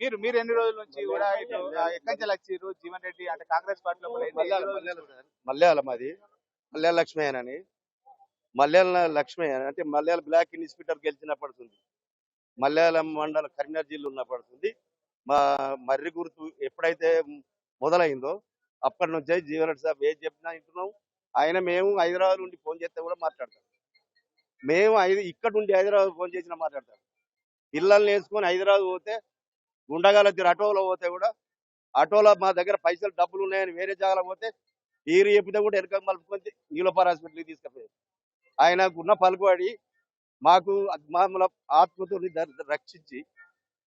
మీరు మీరు ఎన్ని రోజుల నుంచి కూడా ఇటు ఎక్కడి నుంచి వచ్చిర్రు జీవన్ రెడ్డి అంటే కాంగ్రెస్ పార్టీలో కూడా మల్యాల మాది మల్యాల లక్ష్మయ్య అని మల్యాల లక్ష్మయ్య అంటే మల్యాల బ్లాక్ ఇన్స్పెక్టర్ గెలిచినప్పటిది మల్యాల మండల కరీంనగర్ జిల్లా ఉన్నప్పటిది మా మర్రి గుర్తు ఎప్పుడైతే మొదలైందో అప్పటి నుంచే జీవన్ రెడ్డి సాబ్ ఏం చెప్పినా వింటున్నాం. ఆయన మేము హైదరాబాద్ నుండి ఫోన్ చేస్తే కూడా మాట్లాడతాం. మేము ఇక్కడ నుండి హైదరాబాద్ ఫోన్ చేసినా మాట్లాడతాం. పిల్లల్ని వేసుకొని హైదరాబాద్ పోతే గుండగాల ఆటోలో పోతే కూడా ఆటోలో మా దగ్గర పైసలు డబ్బులు ఉన్నాయని వేరే జాగాలో పోతే ఈరు చెప్పితే కూడా వెనక మలుపుకొని నీలోపార్ హాస్పిటల్కి తీసుకుపోయారు. ఆయనకున్న పలుకుబడి మాకు మమ్మల్ని ఆత్మతో రక్షించి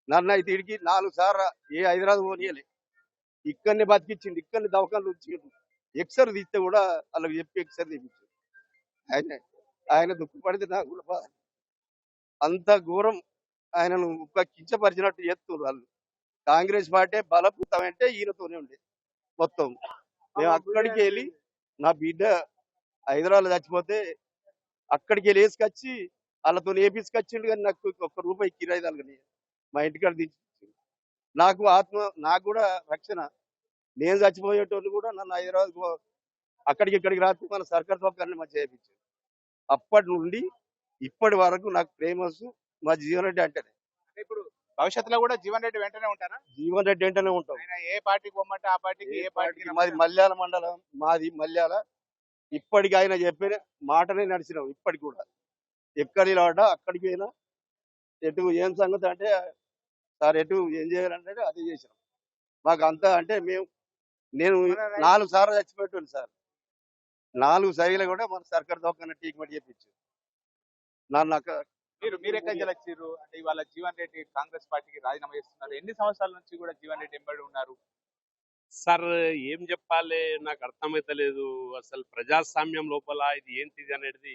నన్ను అయితే ఇడికి 4 సార్లు ఏ హైదరాబాద్ పోనీయలే, ఇక్కడనే బతికించింది, ఇక్కడనే దవాఖానలు వచ్చిండు. ఎక్సర్ తీస్తే కూడా వాళ్ళకి చెప్పి ఎక్సర్ తీపించాడు. ఆయన దుఃఖపడితే నాకు కూడా బాధ. అంత ఘోరం ఆయనను కించపరిచినట్టు చేస్తున్నారు వాళ్ళు. కాంగ్రెస్ పార్టీ బలపూతం అంటే ఈయనతోనే ఉండే మొత్తం. మేము అక్కడికి వెళ్ళి నా బిడ్డ హైదరాబాద్ చచ్చిపోతే అక్కడికి వెళ్ళి వేసుకొచ్చి వాళ్ళతో వేపించుకొచ్చిండు. కానీ నాకు ఒక్క రూపాయి కిరాయి తలగని మా ఇంటికాడ దించి నాకు కూడా రక్షణ. నేను చచ్చిపోయేటోళ్ళు కూడా నన్ను హైదరాబాద్ ఇక్కడికి రాత్రి మన సర్కార్ సౌకర్యాన్ని మంచిగా చేయించారు. అప్పటి నుండి ఇప్పటి వరకు నాకు ప్రేమస్ మా జీవన్ రెడ్డి అంటేనే. ఇప్పుడు భవిష్యత్తులో కూడా జీవన్ రెడ్డి వెంటనే ఉంటారా? జీవన్ రెడ్డి వెంటనే ఉంటాం. ఆయన ఏ పార్టీకి పోమంటే ఆ పార్టీకి, ఏ పార్టీకి. మాది మల్యాల మండలం, మాది మల్యాల. ఇప్పటికి ఆయన చెప్పిన మాటనే నడిచినాం. ఇప్పటికి కూడా ఎక్కడికి రావడా అక్కడికి పోయినా ఎటు ఏం సంగతి అంటే సార్ ఎటు ఏం చేయాలంటే అదే చేసినాం. మాకు అంతా అంటే నేను 4 సార్లు చచ్చిపెట్టాను సార్. 4 సార్లు కూడా మన సర్కార్ దవాఖాన ట్రీట్మెంట్ చేయించారు. మీరు ఎక్కడి నుంచి వచ్చిర్రు అంటే ఇవాళ జీవన్ రెడ్డి కాంగ్రెస్ పార్టీకి రాజీనామా చేస్తున్నారు. ఎన్ని సంవత్సరాల నుంచి కూడా జీవన్ రెడ్డి ఎంబడి ఉన్నారు? సార్ ఏం చెప్పాలి నాకు అర్థమైతలేదు. అసలు ప్రజాస్వామ్యం లోపల ఇది ఏంటిది అనేది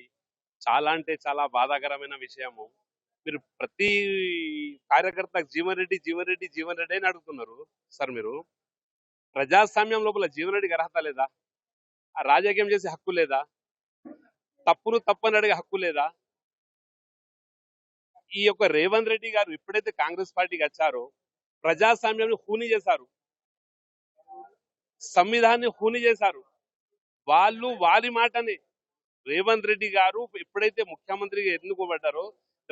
చాలా అంటే చాలా బాధాకరమైన విషయము. మీరు ప్రతి కార్యకర్త జీవన్ రెడ్డి జీవన్ రెడ్డి జీవన్ రెడ్డి అని అడుగుతున్నారు సార్. మీరు ప్రజాస్వామ్యం లోపల జీవన్ రెడ్డికి అర్హత లేదా? ఆ రాజకీయం చేసే హక్కు లేదా? తప్పును తప్పని అడిగే హక్కు లేదా? ఈ యొక్క రేవంత్ రెడ్డి గారు ఎప్పుడైతే కాంగ్రెస్ పార్టీకి వచ్చారో ప్రజాస్వామ్యాన్ని హూని చేశారు, సంవిధానాన్ని హూని చేశారు. వాళ్ళు వారి మాటని రేవంత్ రెడ్డి గారు ఎప్పుడైతే ముఖ్యమంత్రిగా ఎన్నుకోబడ్డారో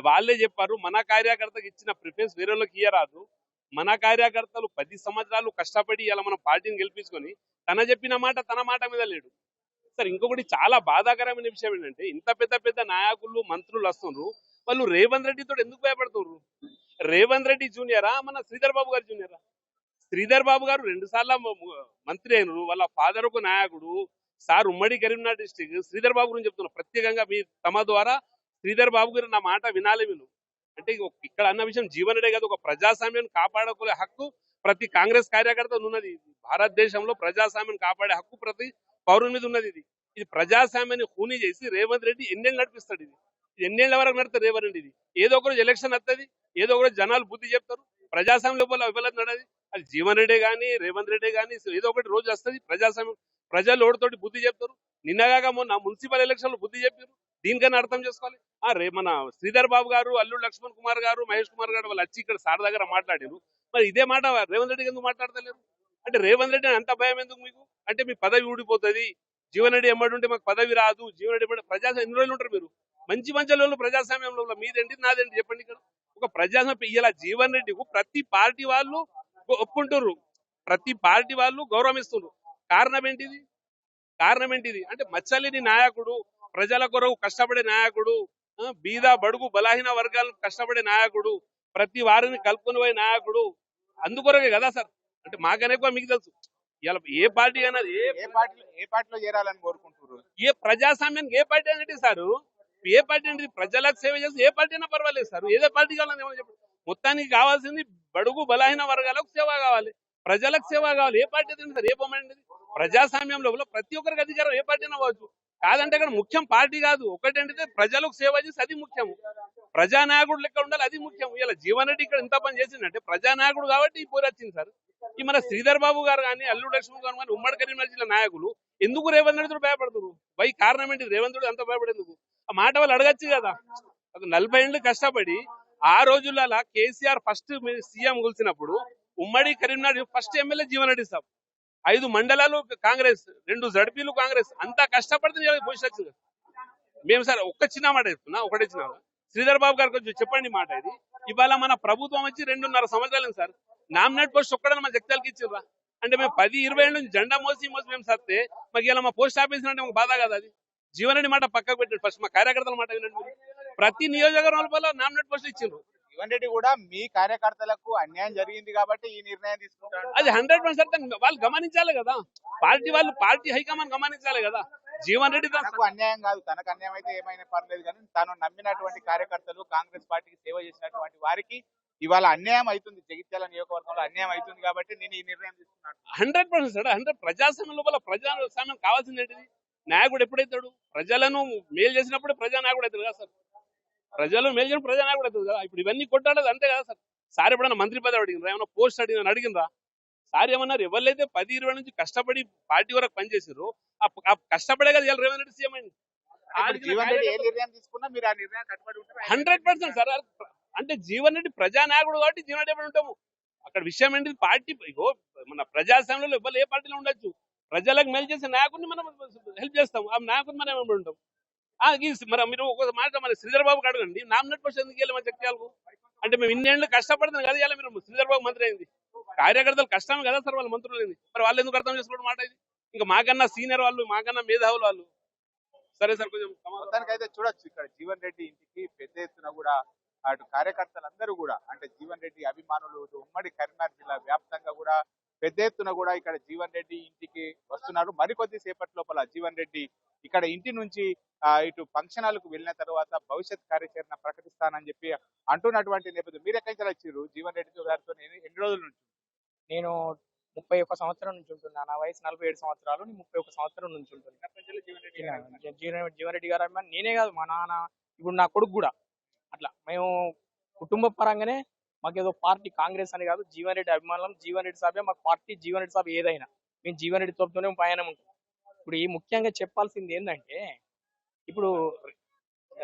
వాళ్ళే చెప్పారు, మన కార్యకర్తకు ఇచ్చిన ప్రిఫరెన్స్ వేరే వాళ్ళకి ఇయ్యరాదు. మన కార్యకర్తలు 10 సంవత్సరాలు కష్టపడి ఇలా మన పార్టీని గెలిపించుకొని తన చెప్పిన మాట తన మాట మీద లేడు సార్. ఇంకొకటి చాలా బాధాకరమైన విషయం ఏంటంటే ఇంత పెద్ద పెద్ద నాయకులు మంత్రులు వస్తున్నారు, వాళ్ళు రేవంత్ రెడ్డితో ఎందుకు భయపడుతున్నారు? రేవంత్ రెడ్డి జూనియరా మన శ్రీధర్ బాబు గారు జూనియరా? శ్రీధర్ బాబు గారు 2 సార్లు మంత్రి అయినరు. వాళ్ళ ఫాదర్ ఒక నాయకుడు సార్. ఉమ్మడి కరీంనగర్ డిస్టిక్ శ్రీధర్ బాబు గురించి చెప్తున్నా ప్రత్యేకంగా మీ తమ ద్వారా శ్రీధర్ బాబు గారు నా మాట వినాలి. అంటే ఇక్కడ అన్న విషయం జీవన్ రెడ్డి కాదు, ఒక ప్రజాస్వామ్యాన్ని కాపాడుకునే హక్కు ప్రతి కాంగ్రెస్ కార్యకర్త ఉన్నది. భారతదేశంలో ప్రజాస్వామ్యాన్ని కాపాడే హక్కు ప్రతి పౌరుని మీద ఉన్నది. ఇది ప్రజాస్వామ్యాన్ని హూని చేసి రేవంత్ రెడ్డి ఎన్నేళ్ళు నడిపిస్తాడు? ఇది ఎన్నేళ్ల వరకు నడుతుంది రేవంత్ రెడ్డి? ఏదో ఒకరోజు ఎలక్షన్ వస్తుంది, ఏదో ఒకరోజు జనాలు బుద్ధి చెప్తారు. ప్రజాస్వామ్యం లోపల విఫలత నడది. అది జీవన్ రెడ్డి కానీ రేవంత్ రెడ్డి కానీ ఏదో ఒకటి రోజు వస్తుంది. ప్రజాస్వామ్యం ప్రజలు ఓడితోటి బుద్ధి చెప్తారు. నిన్నగాక మొన్న మున్సిపల్ ఎలక్షన్లు బుద్ధి చెప్పారు. దీనికన్నా అర్థం చేసుకోవాలి. మన శ్రీధర్ బాబు గారు, అల్లు లక్ష్మణ్ కుమార్ గారు, మహేష్ కుమార్ గారు వాళ్ళు వచ్చి ఇక్కడ సార్ దగ్గర మాట్లాడారు. మరి ఇదే మాట రేవంత్ రెడ్డి ఎందుకు మాట్లాడతలేరు? అంటే రేవంత్ రెడ్డి అంత భయం ఎందుకు మీకు? అంటే మీ పదవి ఊడిపోతుంది, జీవన్ రెడ్డి ఎమ్మడి ఉంటే మాకు పదవి రాదు. జీవన్ రెడ్డి ప్రజాస్వామ్యం ఎన్ని రోజులు ఉంటారు మీరు? మంచి వాళ్ళు ప్రజాస్వామ్యంలో మీదేంటి నాదేంటి చెప్పండి. ఇక్కడ ఒక ప్రజాస్వామ్యం ఇలా జీవన్ రెడ్డికు ప్రతి పార్టీ వాళ్ళు ఒప్పుకుంటున్నారు, ప్రతి పార్టీ వాళ్ళు గౌరవిస్తున్నారు. కారణం ఏంటిది? అంటే మచ్చలేని నాయకుడు, ప్రజల కొరకు కష్టపడే నాయకుడు, బీద బడుగు బలహీన వర్గాలకు కష్టపడే నాయకుడు, ప్రతి వారిని కలుపుకొని పోయే నాయకుడు. అందుకొరకే కదా సార్. అంటే మాకనేక్కువ మీకు తెలుసు. ఇలా ఏ పార్టీ అయినా ఏ పార్టీలో చేరాలని కోరుకుంటున్నారు? ఏ ప్రజాస్వామ్యానికి ఏ పార్టీ అనేది సారు? ఏ పార్టీ అనేది ప్రజలకు సేవ చేస్తే ఏ పార్టీ అయినా పర్వాలేదు సార్. ఏదో పార్టీ కావాలని ఏమో చెప్పండి. మొత్తానికి కావాల్సింది బడుగు బలహీన వర్గాలకు సేవ కావాలి, ప్రజలకు సేవ కావాలి. ఏ పార్టీ అయితే సార్? ఏ బొమ్మండి ప్రజాస్వామ్యంలో ప్రతి ఒక్కరికి అధికారం ఏ పార్టీ అయినా అవ్వచ్చు. కాదంటే అక్కడ ముఖ్యం పార్టీ కాదు, ఒకటంటే ప్రజలకు సేవ చేసి అది ముఖ్యము. ప్రజానాయకుడు లెక్క ఉండాలి, అది ముఖ్యం. ఇలా జీవన్ రెడ్డి ఇక్కడ ఇంత పని చేసిందంటే ప్రజానాయకుడు కాబట్టి ఈ పోరు వచ్చింది సార్. ఈ మన శ్రీధర్ బాబు గారు కానీ, అల్లు లక్ష్మణ్ గారు కానీ, ఉమ్మడి కరీంనగర్ జిల్లా నాయకులు ఎందుకు రేవంత్ రెడ్డితో భయపడుతున్నారు? వై కారణం ఏంటి? రేవంత్ రెడ్డి అంత భయపడేందుకు? ఆ మాట వాళ్ళు అడగచ్చు కదా. 40 ఏళ్ళు కష్టపడి ఆ రోజులలో కేసీఆర్ ఫస్ట్ సీఎం కూల్చినప్పుడు ఉమ్మడి కరీంనగర్ ఫస్ట్ ఎమ్మెల్యే జీవన్ రెడ్డి సాబ్, 5 మండలాలు కాంగ్రెస్, 2 జడ్పీలు కాంగ్రెస్, అంతా కష్టపడితే పొజిషన్ వచ్చింది. మేము సార్ ఒక్క చిన్న మాట చెప్తున్నా, ఒకటే చిన్న మాట. శ్రీధర్ బాబు గారు కొంచెం చెప్పండి మాట ఇది. ఇవాళ మన ప్రభుత్వం వచ్చి 2.5 సంవత్సరాలు సార్, నామినేట్ పోస్ట్ ఒక్కడన్నా మన జగిత్యాలకి ఇచ్చిర్రా? అంటే మేము 10-20 ఏళ్ళ నుంచి జెండా మోసి మేము సత్తే మాకు ఇలా మా పోస్ట్ ఆఫీస్ అంటే మాకు బాధ కదా అది. జీవన్ రెడ్డి మాట పక్కకు పెట్టండి, ఫస్ట్ మా కార్యకర్తల మాట వినండి మీరు. ప్రతి నియోజకవర్గం వల్ల నామినేట్ పోస్ట్ ఇచ్చిండ్రు. జీవన్ రెడ్డి కూడా మీ కార్యకర్తలకు అన్యాయం జరిగింది కాబట్టి ఈ నిర్ణయం తీసుకుంటాడు. అది 100% వాళ్ళు గమనించాలి కదా, పార్టీ హైకమాండ్ గమనించాలి కదా. జీవన్ రెడ్డి తనకు అన్యాయం కాదు, తనకు అన్యాయం అయితే ఏమైనా పర్లేదు, కానీ తాను నమ్మినటువంటి కార్యకర్తలు, కాంగ్రెస్ పార్టీకి సేవ చేసినటువంటి వారికి ఇవాళ అన్యాయం అవుతుంది, జగిత్యాల నియోజకవర్గంలో అన్యాయం అవుతుంది కాబట్టి నేను ఈ నిర్ణయం తీసుకున్నాను. 100% సార్, 100 ప్రజాస్వామ్యం లోపల ప్రజాస్వామ్యం కావాల్సింది ఏంటిది? నాయకుడు ఎప్పుడైతాడు? ప్రజలను మేలు చేసినప్పుడే ప్రజానాయకుడు అవుతాడు కదా సార్. ప్రజలు మేలు చేసిన ప్రజానాయకుడు అవుతుంది కదా. ఇప్పుడు ఇవన్నీ కొట్టాడదు అంతే కదా సార్. సార్ ఎప్పుడైనా మంత్రి పదవి అడిగినరా, ఏమైనా పోస్ట్ అడిగినరా? సార్ ఏమన్నారు, ఎవరైతే 10-20 నుంచి కష్టపడి పార్టీ వరకు పనిచేసారు ఆ కష్టపడే కదా ఇలా రేవంత్ రెడ్డి సీఎం అయింది. ఇప్పుడు జీవన్ రెడ్డి ఏ నిర్ణయం తీసుకున్నా మీరు ఆ నిర్ణయం కట్టుబడి ఉంటారు. 100% సార్. అంటే జీవన్ రెడ్డి ప్రజానాయకుడు కాబట్టి జీవన్ రెడ్డి ఎప్పుడు ఉంటాము. అక్కడ విషయం ఏంటి, పార్టీ ఇగో మన ప్రజాస్వామ్యంలో ఎవరు ఏ పార్టీలో ఉండొచ్చు, ప్రజలకు మేలు చేసే నాయకుడిని మనం హెల్ప్ చేస్తాం, ఆ నాయకుడిని మనం ఏమి ఉంటాం. మరి మీరు ఒక మాట మరి శ్రీధర్ బాబుకి అడగండి, నామినేట్ పోస్ట్ ఎందుకు వెళ్ళి మన జగిత్యాలకు? అంటే మేము ఇన్నేళ్ళు కష్టపడుతున్నాం కదా, ఇలా మీరు శ్రీధర్ బాబు మంత్రి అయింది, కార్యకర్తలు కష్టం కదా సార్, వాళ్ళ మంత్రులు అయింది. మరి వాళ్ళు ఎందుకు అర్థం చేసుకోవడం మాట ఇది? ఇంకా మాకన్నా సీనియర్ వాళ్ళు, మాకన్నా మేధావులు వాళ్ళు. సరే సార్, కొంచెం మొత్తానికి అయితే చూడొచ్చు, ఇక్కడ జీవన్ రెడ్డి ఇంటికి పెద్ద ఎత్తున కూడా అటు కార్యకర్తలందరూ కూడా, అంటే జీవన్ రెడ్డి అభిమానులు ఉమ్మడి కరీంనగర్ జిల్లా వ్యాప్తంగా కూడా పెద్ద ఎత్తున కూడా ఇక్కడ జీవన్ రెడ్డి ఇంటికి వస్తున్నారు. మరికొద్ది సేపటి లోపల జీవన్ రెడ్డి ఇక్కడ ఇంటి నుంచి ఇటు ఫంక్షన్ హాల్కు వెళ్ళిన తర్వాత భవిష్యత్ కార్యాచరణ ప్రకటిస్తానని చెప్పి అంటున్నటువంటి నేపథ్యం. మీరు ఎక్కడి నుంచి వచ్చారు జీవన్ రెడ్డి గారితో ఎన్ని రోజుల నుంచి? నేను 31 సంవత్సరం నుంచి ఉంటున్నా. నా వయసు 47 సంవత్సరాలు. నేను 31 సంవత్సరం నుంచి ఉంటున్నా. జీవన్ రెడ్డి గారు అభిమాని నేనే కాదు, మా నాన్న, ఇప్పుడు నా కొడుకు కూడా అట్లా. మేము కుటుంబ పరంగానే మాకేదో పార్టీ కాంగ్రెస్ అని కాదు, జీవన్ రెడ్డి అభిమానులం. జీవన్ రెడ్డి సాబే మాకు పార్టీ, జీవన్ రెడ్డి సాబ్ ఏదైనా మేము జీవన్ రెడ్డి తోపుతోనే పయనం ఉంటాం. ఇప్పుడు ఈ ముఖ్యంగా చెప్పాల్సింది ఏంటంటే, ఇప్పుడు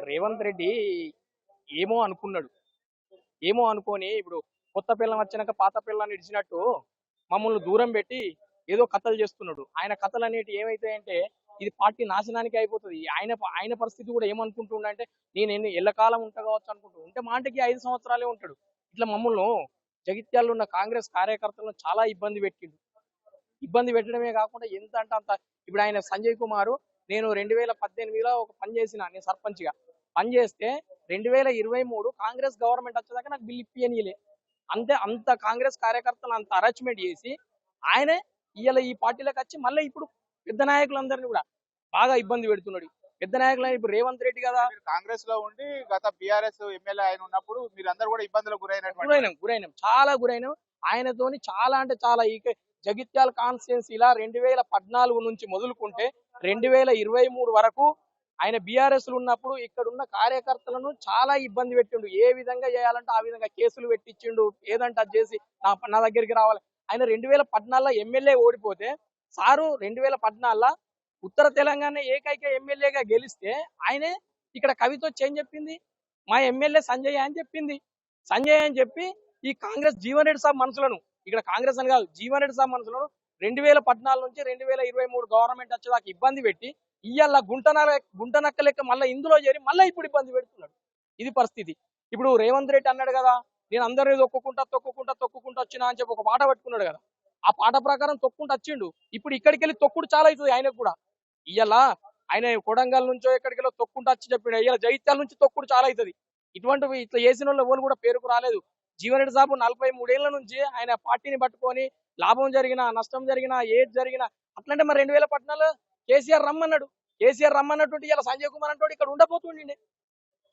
రేవంత్ రెడ్డి ఏమో అనుకున్నాడు, ఏమో అనుకొని ఇప్పుడు కొత్త పిల్లం వచ్చినాక పాత పిల్లాన్ని ఇడిచినట్టు మమ్మల్ని దూరం పెట్టి ఏదో కథలు చేస్తున్నాడు. ఆయన కథలు అనేవి ఏమైతాయంటే ఇది పార్టీ నాశనానికి అయిపోతుంది. ఆయన పరిస్థితి కూడా ఏమనుకుంటుండంటే, నేను ఎల్లకాలం ఉంటా కావచ్చు అనుకుంటూ ఉంటే మాటకి 5 సంవత్సరాలే ఉంటాడు. ఇట్లా మమ్మల్ని జగిత్యాల్లో ఉన్న కాంగ్రెస్ కార్యకర్తలను చాలా ఇబ్బంది పెట్టిండు. ఇబ్బంది పెట్టడమే కాకుండా ఎంత అంటే అంత. ఇప్పుడు ఆయన సంజయ్ కుమార్, నేను 2018లో ఒక పని చేసిన, నేను సర్పంచ్గా పనిచేస్తే 2023 కాంగ్రెస్ గవర్నమెంట్ వచ్చేదాకా నాకు బిల్ ఇప్పియనియలే. అంత కాంగ్రెస్ కార్యకర్తలు అంత అరేంజ్మెంట్ చేసి ఆయనే ఇవాళ ఈ పార్టీలోకి వచ్చి మళ్ళీ ఇప్పుడు పెద్ద నాయకులందరినీ కూడా బాగా ఇబ్బంది పెడుతున్నాడు. పెద్ద నాయకులు ఇప్పుడు రేవంత్ రెడ్డి కదా, కాంగ్రెస్ లో ఉండి గత బీఆర్ఎస్ ఎమ్మెల్యే ఆయన ఉన్నప్పుడు మీరు అందరు కూడా ఇబ్బందులకు గురైనాం, చాలా గురైనాం. ఆయనతోని చాలా అంటే చాలా. ఈ జగిత్యాల కాన్స్టిట్యున్సీలా 2014 నుంచి మొదలుకుంటే 2023 వరకు ఆయన బీఆర్ఎస్ లో ఉన్నప్పుడు ఇక్కడ ఉన్న కార్యకర్తలను చాలా ఇబ్బంది పెట్టిండు. ఏ విధంగా చేయాలంటే ఆ విధంగా కేసులు పెట్టించిండు, ఏదంటే అది చేసి నా దగ్గరికి రావాలి. ఆయన 2014లో ఎమ్మెల్యే ఓడిపోతే సారు 2014లో ఉత్తర తెలంగాణ ఏకైక ఎమ్మెల్యేగా గెలిస్తే ఆయనే ఇక్కడ కవితో చేంజ్ చెప్పింది, మా ఎమ్మెల్యే సంజయ్ అని చెప్పింది. సంజయ్ అని చెప్పి ఈ కాంగ్రెస్ జీవన్ రెడ్డి సాబ్ మనసులను, ఇక్కడ కాంగ్రెస్ అని కాదు జీవన్ రెడ్డి సాబ్ మనసులను 2014 నుంచి 2023 గవర్నమెంట్ వచ్చేదాకా ఇబ్బంది పెట్టి ఇవాళ గుంటనక్క లెక్క మళ్ళీ ఇందులో చేరి మళ్ళీ ఇప్పుడు ఇబ్బంది పెడుతున్నాడు. ఇది పరిస్థితి. ఇప్పుడు రేవంత్ రెడ్డి అన్నాడు కదా, నేను అందరినీ తొక్కుకుంటా వచ్చినా అని చెప్పి ఒక పాట పట్టుకున్నాడు కదా, ఆ పాట ప్రకారం తొక్కుంటూ వచ్చిండు. ఇప్పుడు ఇక్కడికి వెళ్ళి తొక్కుడు చాలా అవుతుంది ఆయనకు కూడా. ఇవాళ ఆయన కొడంగల్ నుంచో ఎక్కడికి వెళ్ళి తొక్కుంటూ వచ్చి చెప్పాడు, ఇవాళ జగిత్యాల నుంచి తొక్కుడు చాలా అవుతుంది. ఇటువంటివి ఇట్లా చేసిన వాళ్ళు ఎవరు కూడా పేరుకు రాలేదు. జీవన్ రెడ్డి సాబు 43 ఏళ్ల నుంచి ఆయన పార్టీని పట్టుకొని లాభం జరిగినా నష్టం జరిగినా ఏది జరిగినా అట్లంటే మరి 2014లో కేసీఆర్ రమ్మన్నటువంటి ఇలా సంజయ్ కుమార్ అంటే ఇక్కడ ఉండబోతుండే,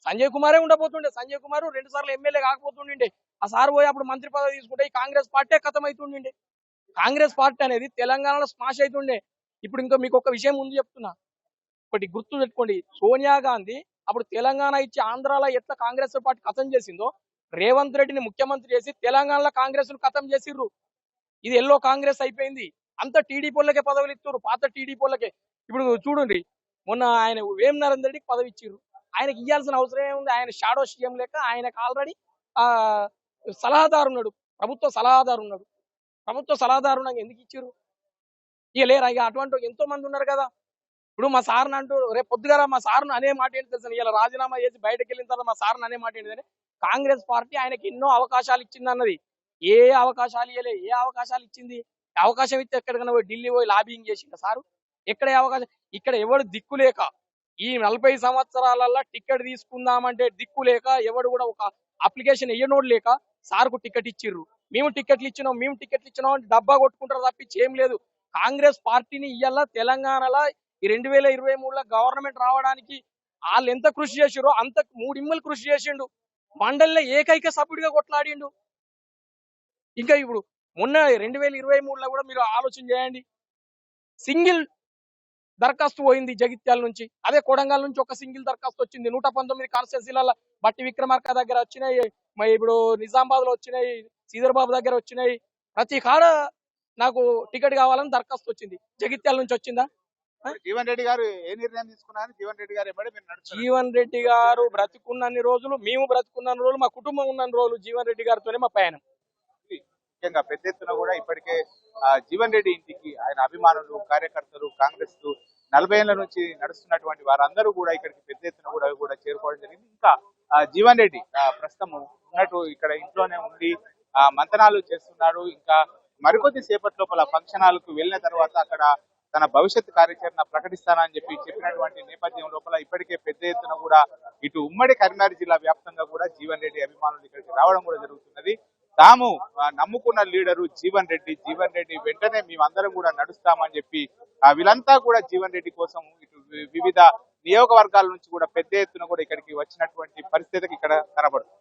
సంజయ్ కుమారే ఉండబోతుండే. సంజయ్ కుమార్ 2 సార్లు ఎమ్మెల్యే కాకపోతుండే. ఆ సార్ పోయి అప్పుడు మంత్రి పదవి తీసుకుంటే ఈ కాంగ్రెస్ పార్టీ ఖతం అవుతుండే. కాంగ్రెస్ పార్టీ అనేది తెలంగాణలో స్మాష్ అవుతుండే. ఇప్పుడు ఇంకా మీకు ఒక విషయం ముందు చెప్తున్నా, ఒకటి గుర్తు పెట్టుకోండి. సోనియా గాంధీ అప్పుడు తెలంగాణ ఇచ్చి ఆంధ్రాలో ఎట్లా కాంగ్రెస్ పార్టీ ఖతం చేసిందో, రేవంత్ రెడ్డిని ముఖ్యమంత్రి చేసి తెలంగాణలో కాంగ్రెస్ ను ఖతం చేసిర్రు. ఇది ఎల్లో కాంగ్రెస్ అయిపోయింది. అంత టీడీపీ వాళ్ళకే పదవులు ఇస్తారు, పాత టీడీపీ వాళ్ళకే. ఇప్పుడు చూడండి, మొన్న ఆయన వేం నరేందర్ రెడ్డికి పదవి ఇచ్చిర్రు. ఆయనకి ఇవ్వాల్సిన అవసరం ఏముంది? ఆయన షాడో సీఎం లెక్క ఆయనకు ఆల్రెడీ ఆ సలహాదారు ఉన్నాడు, ప్రభుత్వ సలహాదారు ఉన్నాడు. ప్రభుత్వ సలహాదారు నాకు ఎందుకు ఇచ్చారు? ఇక లేరా? ఇక అటువంటి ఎంతో మంది ఉన్నారు కదా. ఇప్పుడు మా సార్ని అంటూ రేపు పొద్దుగాల మా సార్ను అనే మాట ఏంటి తెలుసా, ఇలా రాజీనామా చేసి బయటకు వెళ్ళిన తర్వాత మా సార్ని అనే మాట ఏంటిదంటే, కాంగ్రెస్ పార్టీ ఆయనకి ఎన్నో అవకాశాలు ఇచ్చింది అన్నది. ఏ అవకాశాలు ఇవ్వలే. ఏ అవకాశాలు ఇచ్చింది? అవకాశం ఇస్తే ఎక్కడికైనా పోయి ఢిల్లీ పోయి లాబింగ్ చేసిండ సారు? ఎక్కడ అవకాశం? ఇక్కడ ఎవడు దిక్కు లేక ఈ 40 సంవత్సరాలలో టికెట్ తీసుకుందామంటే దిక్కు లేక ఎవడు కూడా ఒక అప్లికేషన్ ఎయ్యనోడు లేక సార్కు టికెట్ ఇచ్చిర్రు. మేము టికెట్లు ఇచ్చినాం అంటే డబ్బా కొట్టుకుంటారు తప్పించి ఏం లేదు. కాంగ్రెస్ పార్టీని ఇయ్యాల తెలంగాణలో ఈ 2023లో గవర్నమెంట్ రావడానికి వాళ్ళు ఎంత కృషి చేసిరో అంత మూడిమ్మలు కృషి చేసిండు. మండలిలో ఏకైక సభ్యుడిగా కొట్లాడిండు. ఇంకా ఇప్పుడు మొన్న 2023లో కూడా మీరు ఆలోచన చేయండి, సింగిల్ దరఖాస్తు పోయింది జగిత్యాల నుంచి. అదే కొడంగల్ నుంచి ఒక సింగిల్ దరఖాస్తు వచ్చింది. 119 కాన్స్టిట్యూన్సీలలో బట్టి విక్రమార్క దగ్గర వచ్చినాయి, మరి ఇప్పుడు నిజామాబాద్ లో వచ్చినాయి, శ్రీధర్ బాబు దగ్గర వచ్చినాయి. ప్రతి కాడ నాకు టికెట్ కావాలని దరఖాస్తు వచ్చింది. జగిత్యాల నుంచి వచ్చిందా? జీవన్ రెడ్డి గారు ఏ నిర్ణయం తీసుకున్నారు? జీవన్ రెడ్డి గారు ఎప్పుడే మీరు నడుస్తున్నారు? జీవన్ రెడ్డి గారు బ్రతుకున్నన్ని రోజులు, మేము బ్రతుకున్న రోజులు, మా కుటుంబం ఉన్న రోజులు జీవన్ రెడ్డి గారితోనే మా పయనం. ముఖ్యంగా పెద్ద ఎత్తున కూడా ఇప్పటికే జీవన్ రెడ్డి ఇంటికి ఆయన అభిమానులు, కార్యకర్తలు, కాంగ్రెస్ 40 ఏళ్ల నుంచి నడుస్తున్నటువంటి వారందరూ కూడా ఇక్కడికి పెద్ద ఎత్తున కూడా చేరుకోవడం జరిగింది. ఇంకా జీవన్ రెడ్డి ప్రస్తుతం ఉన్నట్టు ఇక్కడ ఇంట్లోనే ఉండి మంతనాలు చేస్తున్నాడు. ఇంకా మరికొద్ది సేపటి లోపల ఫంక్షన్ హాల్ కు వెళ్ళిన తర్వాత అక్కడ తన భవిష్యత్ కార్యాచరణ ప్రకటిస్తానని చెప్పినటువంటి నేపథ్యం లోపల ఇప్పటికే పెద్ద ఎత్తున కూడా ఇటు ఉమ్మడి కరీంనగర్ జిల్లా వ్యాప్తంగా కూడా జీవన్ రెడ్డి అభిమానులు ఇక్కడికి రావడం కూడా జరుగుతున్నది. తాము నమ్ముకున్న లీడరు జీవన్ రెడ్డి వెంటనే మేమందరం కూడా నడుస్తామని చెప్పి వీళ్ళంతా కూడా జీవన్ రెడ్డి కోసం ఇటు వివిధ నియోజకవర్గాల నుంచి కూడా పెద్ద ఎత్తున కూడా ఇక్కడికి వచ్చినటువంటి పరిస్థితికి ఇక్కడ కనబడుతుంది.